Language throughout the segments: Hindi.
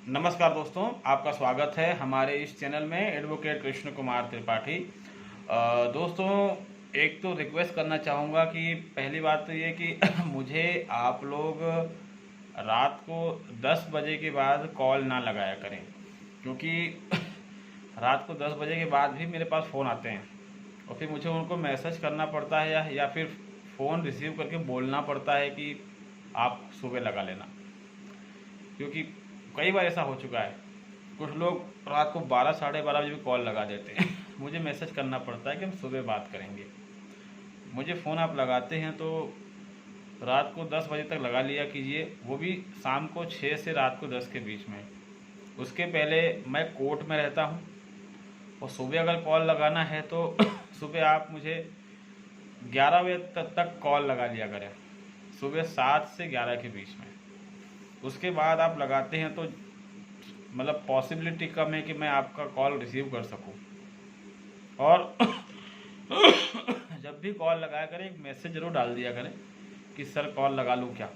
नमस्कार दोस्तों, आपका स्वागत है हमारे इस चैनल में एडवोकेट कृष्ण कुमार त्रिपाठी। दोस्तों, एक तो रिक्वेस्ट करना चाहूँगा कि पहली बात तो ये कि मुझे आप लोग रात को 10 बजे के बाद कॉल ना लगाया करें, क्योंकि रात को 10 बजे के बाद भी मेरे पास फ़ोन आते हैं और फिर मुझे उनको मैसेज करना पड़ता है या फिर फ़ोन रिसीव करके बोलना पड़ता है कि आप सुबह लगा लेना। क्योंकि कई बार ऐसा हो चुका है, कुछ लोग रात को 12 साढ़े 12 बजे भी कॉल लगा देते हैं। मुझे मैसेज करना पड़ता है कि हम सुबह बात करेंगे। मुझे फ़ोन आप लगाते हैं तो रात को 10 बजे तक लगा लिया कीजिए, वो भी शाम को 6 से रात को 10 के बीच में। उसके पहले मैं कोर्ट में रहता हूँ और सुबह अगर कॉल लगाना है तो सुबह आप मुझे 11 बजे तक कॉल लगा लिया करें, सुबह 7 से 11 के बीच में। उसके बाद आप लगाते हैं तो मतलब पॉसिबिलिटी कम है कि मैं आपका कॉल रिसीव कर सकूं। और जब भी कॉल लगाया करें एक मैसेज ज़रूर डाल दिया करें कि सर कॉल लगा लूँ क्या,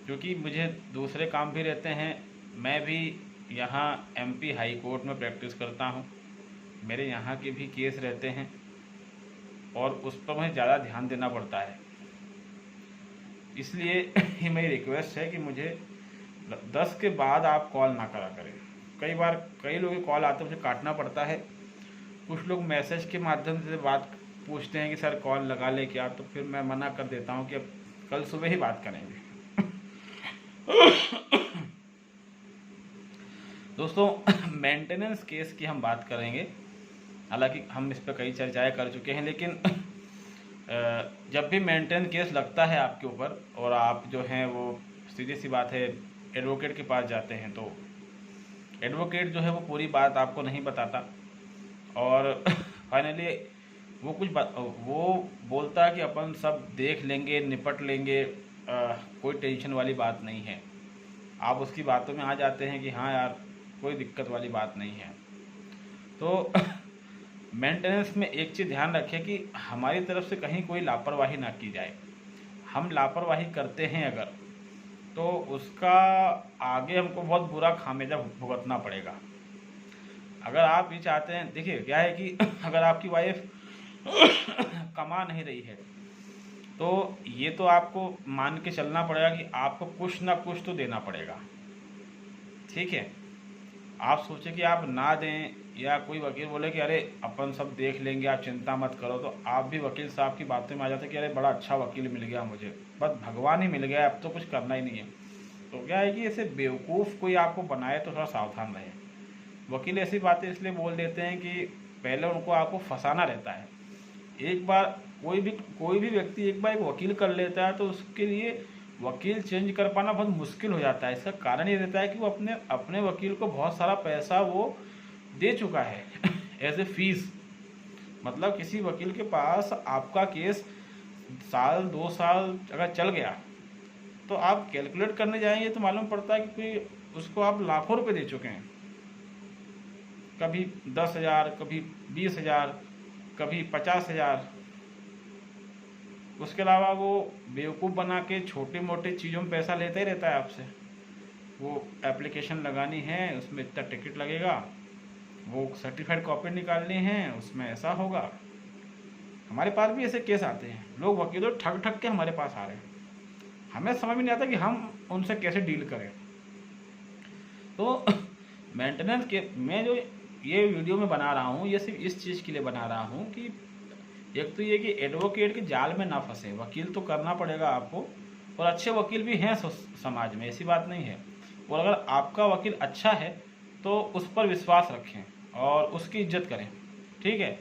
क्योंकि मुझे दूसरे काम भी रहते हैं। मैं भी यहाँ एमपी हाई कोर्ट में प्रैक्टिस करता हूँ, मेरे यहाँ के भी केस रहते हैं और उस पर मुझे ज़्यादा ध्यान देना पड़ता है। इसलिए ये मेरी रिक्वेस्ट है कि मुझे 10 के बाद आप कॉल ना करा करें। कई बार कई लोगों के कॉल आते हैं, मुझे काटना पड़ता है। कुछ लोग मैसेज के माध्यम से बात पूछते हैं कि सर कॉल लगा ले क्या, तो फिर मैं मना कर देता हूं कि अब कल सुबह ही बात करेंगे। दोस्तों, मेंटेनेंस केस की हम बात करेंगे। हालांकि हम इस पर कई चर्चाएं कर चुके हैं, लेकिन जब भी मेंटेनेंस केस लगता है आपके ऊपर और आप जो हैं वो सीधी सी बात है एडवोकेट के पास जाते हैं, तो एडवोकेट जो है वो पूरी बात आपको नहीं बताता और फाइनली वो बोलता है कि अपन सब देख लेंगे, निपट लेंगे, कोई टेंशन वाली बात नहीं है। आप उसकी बातों में आ जाते हैं कि हाँ यार कोई दिक्कत वाली बात नहीं है। तो मेंटेनेंस में एक चीज़ ध्यान रखें कि हमारी तरफ से कहीं कोई लापरवाही ना की जाए। हम लापरवाही करते हैं अगर, तो उसका आगे हमको बहुत बुरा खामियाजा भुगतना पड़ेगा। अगर आप ये चाहते हैं, देखिए क्या है कि अगर आपकी वाइफ कमा नहीं रही है तो ये तो आपको मान के चलना पड़ेगा कि आपको कुछ ना कुछ तो देना पड़ेगा, ठीक है। आप सोचें कि आप ना दें या कोई वकील बोले कि अरे अपन सब देख लेंगे, आप चिंता मत करो, तो आप भी वकील साहब की बातों में आ जाते कि अरे बड़ा अच्छा वकील मिल गया मुझे, बस भगवान ही मिल गया, अब तो कुछ करना ही नहीं है। तो क्या है कि ऐसे बेवकूफ़ कोई आपको बनाए तो थोड़ा सावधान रहे। वकील ऐसी बातें इसलिए बोल देते हैं कि पहले उनको आपको फंसाना रहता है। एक बार कोई भी व्यक्ति एक बार एक वकील कर लेता है तो उसके लिए वकील चेंज कर पाना बहुत मुश्किल हो जाता है। इसका कारण ये रहता है कि वो अपने वकील को बहुत सारा पैसा वो दे चुका है एज ए फीस। मतलब किसी वकील के पास आपका केस साल 2 साल अगर चल गया तो आप कैलकुलेट करने जाएंगे तो मालूम पड़ता है कि कोई उसको आप लाखों रुपए दे चुके हैं। कभी 10,000, कभी 20,000, कभी 50,000। उसके अलावा वो बेवकूफ़ बना के छोटी मोटी चीज़ों में पैसा लेता ही रहता है आपसे। वो एप्लीकेशन लगानी है, उसमें इतना टिकट लगेगा, वो सर्टिफाइड कॉपी निकालनी है, उसमें ऐसा होगा। हमारे पास भी ऐसे केस आते हैं, लोग वकीलों ठग ठग के हमारे पास आ रहे हैं। हमें समझ में नहीं आता कि हम उनसे कैसे डील करें। तो मेंटेनेंस के मैं जो ये वीडियो में बना रहा हूँ, ये सिर्फ इस चीज़ के लिए बना रहा हूँ कि एक तो ये कि एडवोकेट के जाल में ना फंसे। वकील तो करना पड़ेगा आपको, और अच्छे वकील भी हैं समाज में, ऐसी बात नहीं है। और अगर आपका वकील अच्छा है तो उस पर विश्वास रखें और उसकी इज्जत करें, ठीक है।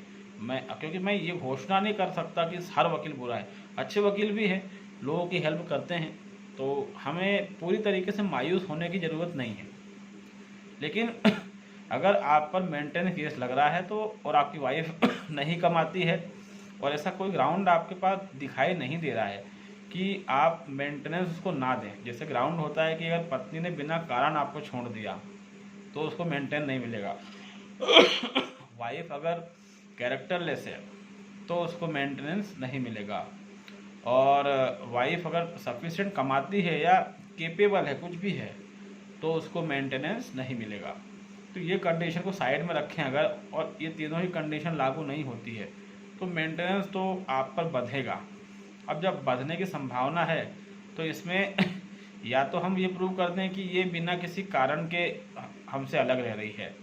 क्योंकि मैं ये घोषणा नहीं कर सकता कि हर वकील बुरा है, अच्छे वकील भी हैं, लोगों की हेल्प करते हैं, तो हमें पूरी तरीके से मायूस होने की ज़रूरत नहीं है। लेकिन अगर आप पर मेंटेनेंस केस लग रहा है तो, और आपकी वाइफ नहीं कमाती है और ऐसा कोई ग्राउंड आपके पास दिखाई नहीं दे रहा है कि आप मेंटेनेंस उसको ना दें। जैसे ग्राउंड होता है कि अगर पत्नी ने बिना कारण आपको छोड़ दिया तो उसको मेंटेन नहीं मिलेगा। वाइफ अगर कैरेक्टरलेस है तो उसको मेंटेनेंस नहीं मिलेगा। और वाइफ अगर सफिशिएंट कमाती है या केपेबल है, कुछ भी है, तो उसको मेंटेनेंस नहीं मिलेगा। तो ये कंडीशन को साइड में रखें अगर, और ये तीनों ही कंडीशन लागू नहीं होती है तो मेंटेनेंस तो आप पर बंधेगा। अब जब बंधने की संभावना है तो इसमें या तो हम ये प्रूव कर दें कि ये बिना किसी कारण के हमसे अलग रह रही है,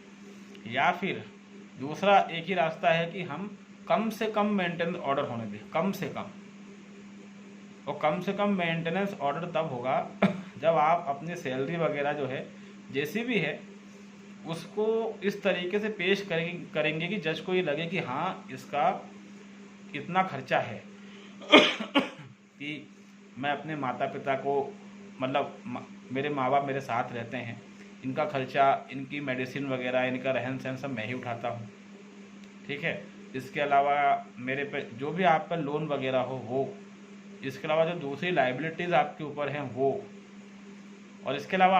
या फिर दूसरा एक ही रास्ता है कि हम कम से कम मेंटेनेंस ऑर्डर होने दें, कम से कम। और कम से कम मेंटेनेंस ऑर्डर तब होगा जब आप अपनी सैलरी वगैरह जो है जैसी भी है उसको इस तरीके से पेश करेंगे कि जज को ये लगे कि हाँ इसका इतना खर्चा है कि मैं अपने माता पिता को, मतलब मेरे माँ बाप मेरे साथ रहते हैं, इनका खर्चा, इनकी मेडिसिन वगैरह, इनका रहन सहन सब मैं ही उठाता हूँ, ठीक है। इसके अलावा मेरे पे जो भी आप पर लोन वगैरह हो वो, इसके अलावा जो दूसरी लाइबिलिटीज़ आपके ऊपर हैं वो, और इसके अलावा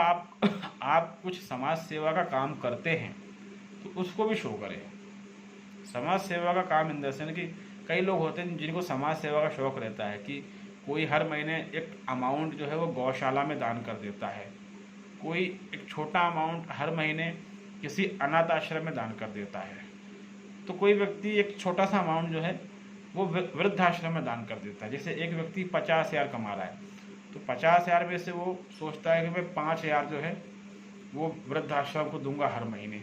आप कुछ समाज सेवा का काम करते हैं तो उसको भी शो करें। समाज सेवा का काम इन द सेंस कि कई लोग होते हैं जिनको समाज सेवा का शौक़ रहता है कि कोई हर महीने एक अमाउंट जो है वो गौशाला में दान कर देता है, कोई एक छोटा अमाउंट हर महीने किसी अनाथ आश्रम में दान कर देता है, तो कोई व्यक्ति एक छोटा सा अमाउंट जो है वो वृद्धाश्रम में दान कर देता है। जैसे एक व्यक्ति 50,000 कमा रहा है तो 50,000 में से वो सोचता है कि मैं 5,000 जो है वो वृद्धाश्रम को दूंगा हर महीने,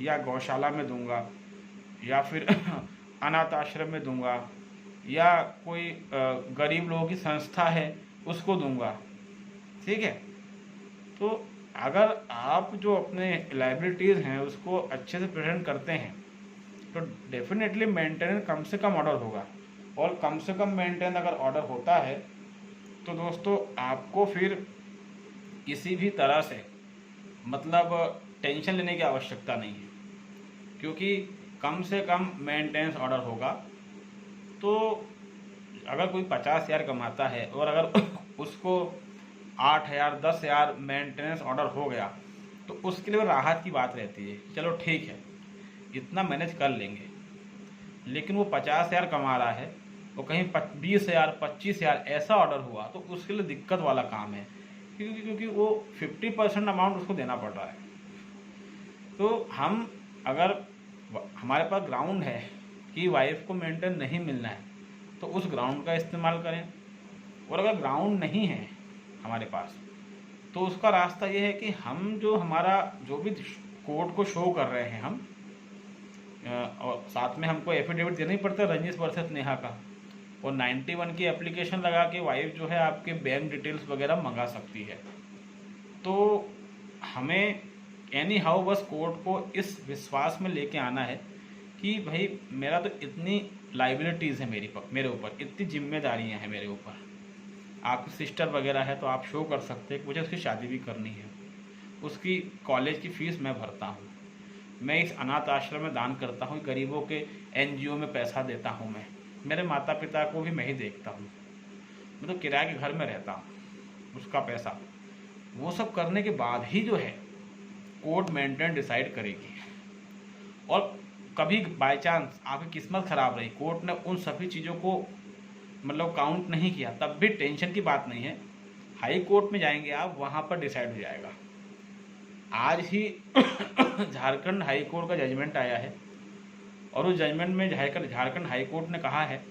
या गौशाला में दूंगा, या फिर अनाथ आश्रम में दूंगा, या कोई गरीब लोगों की संस्था है उसको दूंगा, ठीक है। तो अगर आप जो अपने लाइबिलिटीज़ हैं उसको अच्छे से प्रेजेंट करते हैं तो डेफिनेटली मेंटेनेंस कम से कम ऑर्डर होगा, और कम से कम मेंटेनेंस अगर ऑर्डर होता है तो दोस्तों आपको फिर किसी भी तरह से मतलब टेंशन लेने की आवश्यकता नहीं है, क्योंकि कम से कम मेंटेनेंस ऑर्डर होगा। तो अगर कोई 50,000 कमाता है और अगर उसको 8,000 10,000 मेंटेनेंस ऑर्डर हो गया तो उसके लिए राहत की बात रहती है, चलो ठीक है इतना मैनेज कर लेंगे। लेकिन वो 50,000 कमा रहा है और कहीं 20,000 25,000 ऐसा ऑर्डर हुआ तो उसके लिए दिक्कत वाला काम है, क्योंकि वो 50% अमाउंट उसको देना पड़ रहा है। तो हम अगर हमारे पास ग्राउंड है कि वाइफ को मेंटेन नहीं मिलना है तो उस ग्राउंड का इस्तेमाल करें, और अगर ग्राउंड नहीं है हमारे पास तो उसका रास्ता ये है कि हम जो हमारा जो भी कोर्ट को शो कर रहे हैं हम, और साथ में हमको एफिडेविट देना ही पड़ता है रंजिश वर्सेस नेहा का, और 91 की एप्लीकेशन लगा के वाइफ जो है आपके बैंक डिटेल्स वगैरह मंगा सकती है। तो हमें एनी हाउ बस कोर्ट को इस विश्वास में लेके आना है कि भाई मेरा तो इतनी लाइबिलिटीज़ है मेरे ऊपर, इतनी जिम्मेदारियां हैं मेरे ऊपर। आपकी सिस्टर वगैरह है तो आप शो कर सकते हैं कि मुझे उसकी शादी भी करनी है, उसकी कॉलेज की फ़ीस मैं भरता हूँ, मैं इस अनाथ आश्रम में दान करता हूँ, गरीबों के NGO में पैसा देता हूँ, मैं मेरे माता पिता को भी मैं ही देखता हूँ, मैं तो किराए के घर में रहता हूँ, उसका पैसा, वो सब करने के बाद ही जो है कोर्ट मेंटेन डिसाइड करेगी। और कभी बाय चांस आपकी किस्मत ख़राब रही, कोर्ट ने उन सभी चीज़ों को मतलब काउंट नहीं किया, तब भी टेंशन की बात नहीं है, हाई कोर्ट में जाएंगे आप, वहाँ पर डिसाइड हो जाएगा। आज ही झारखंड हाई कोर्ट का जजमेंट आया है, और उस जजमेंट में झारखंड हाई कोर्ट ने कहा है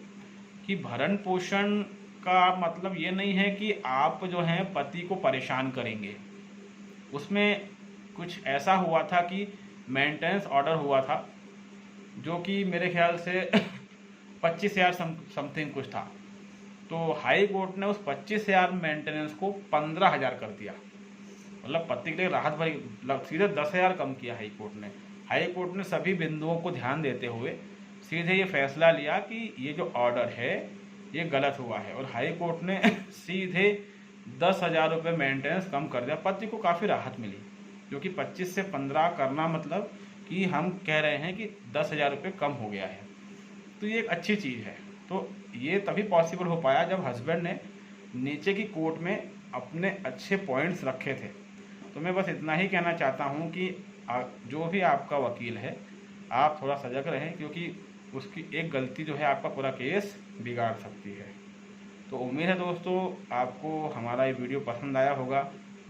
कि भरण पोषण का मतलब ये नहीं है कि आप जो हैं पति को परेशान करेंगे। उसमें कुछ ऐसा हुआ था कि मेंटेनेंस ऑर्डर हुआ था जो कि मेरे ख्याल से 25,000 समथिंग कुछ था, तो हाई कोर्ट ने उस 25,000 मेंटेनेंस को 15,000 कर दिया, मतलब पति के लिए राहत भरी, सीधे 10,000 कम किया हाई कोर्ट ने। हाई कोर्ट ने सभी बिंदुओं को ध्यान देते हुए सीधे ये फैसला लिया कि ये जो ऑर्डर है ये गलत हुआ है, और हाई कोर्ट ने सीधे 10,000 रुपये मेंटेनेंस कम कर दिया। पति को काफ़ी राहत मिली, क्योंकि 25 से 15 करना मतलब कि हम कह रहे हैं कि 10,000 रुपये कम हो गया है, तो ये एक अच्छी चीज़ है। तो ये तभी पॉसिबल हो पाया जब हस्बैंड ने नीचे की कोर्ट में अपने अच्छे पॉइंट्स रखे थे। तो मैं बस इतना ही कहना चाहता हूँ कि जो भी आपका वकील है आप थोड़ा सजग रहें, क्योंकि उसकी एक गलती जो है आपका पूरा केस बिगाड़ सकती है। तो उम्मीद है दोस्तों आपको हमारा ये वीडियो पसंद आया होगा।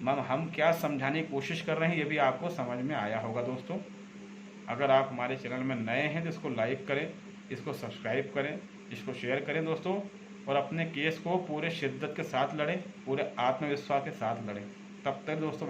हम क्या समझाने की कोशिश कर रहे हैं ये भी आपको समझ में आया होगा दोस्तों। अगर आप हमारे चैनल में नए हैं तो इसको लाइक करें, इसको सब्सक्राइब करें, इसको शेयर करें दोस्तों, और अपने केस को पूरे शिद्दत के साथ लड़ें, पूरे आत्मविश्वास के साथ लड़ें। तब तक दोस्तों